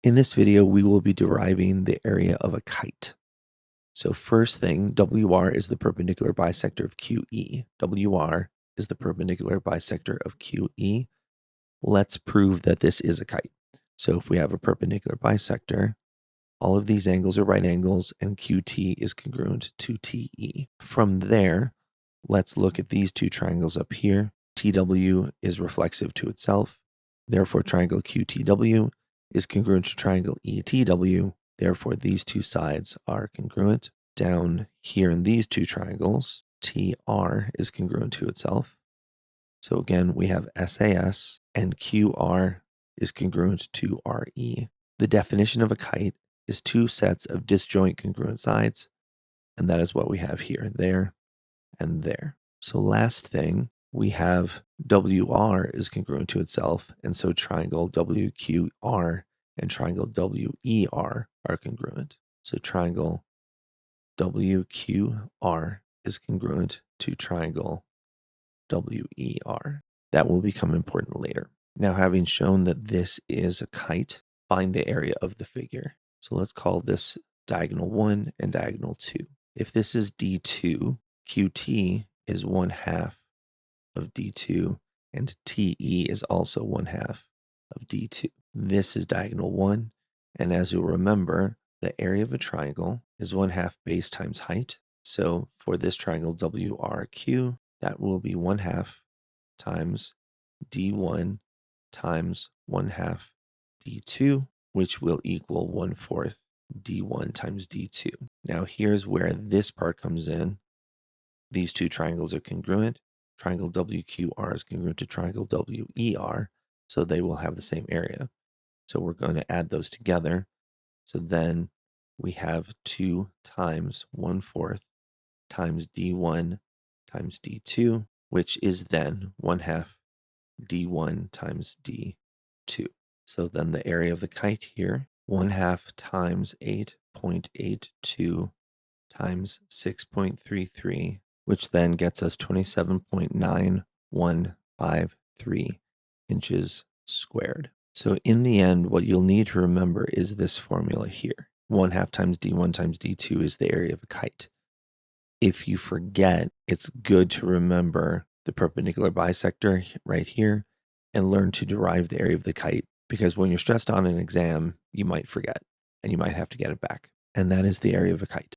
In this video, we will be deriving the area of a kite. So first thing, WR is the perpendicular bisector of QE. WR is the perpendicular bisector of QE. Let's prove that this is a kite. So if we have a perpendicular bisector, all of these angles are right angles and QT is congruent to TE. From there, let's look at these two triangles up here. TW is reflexive to itself. Therefore, triangle QTW is congruent to triangle ETW. Therefore, these two sides are congruent. Down here in these two triangles, TR is congruent to itself. So again, we have SAS and QR is congruent to RE. The definition of a kite is two sets of disjoint congruent sides, and that is what we have here, there, and there. So last thing, we have WR is congruent to itself, and so triangle WQR and triangle WER are congruent. So triangle WQR is congruent to triangle WER. That will become important later. Now, having shown that this is a kite, find the area of the figure. So let's call this diagonal 1 and diagonal 2. If this is D2, QT is 1/2 of D2, and TE is also 1/2 of D2. This is diagonal 1, and as you'll remember, the area of a triangle is 1/2 base times height. So for this triangle WRQ, that will be 1/2 times D1 times 1/2 D2, which will equal 1/4 D1 times D2. Now here's where this part comes in. These two triangles are congruent. Triangle WQR is congruent to triangle WER, so they will have the same area. So we're going to add those together. So then we have 2 times 1/4 times D1 times D2, which is then 1/2 D1 times D2. So then the area of the kite here, 1/2 times 8.82 times 6.33, which then gets us 27.9153 inches squared. So in the end, what you'll need to remember is this formula here. 1/2 times D1 times D2 is the area of a kite. If you forget, it's good to remember the perpendicular bisector right here and learn to derive the area of the kite, because when you're stressed on an exam, you might forget and you might have to get it back. And that is the area of a kite.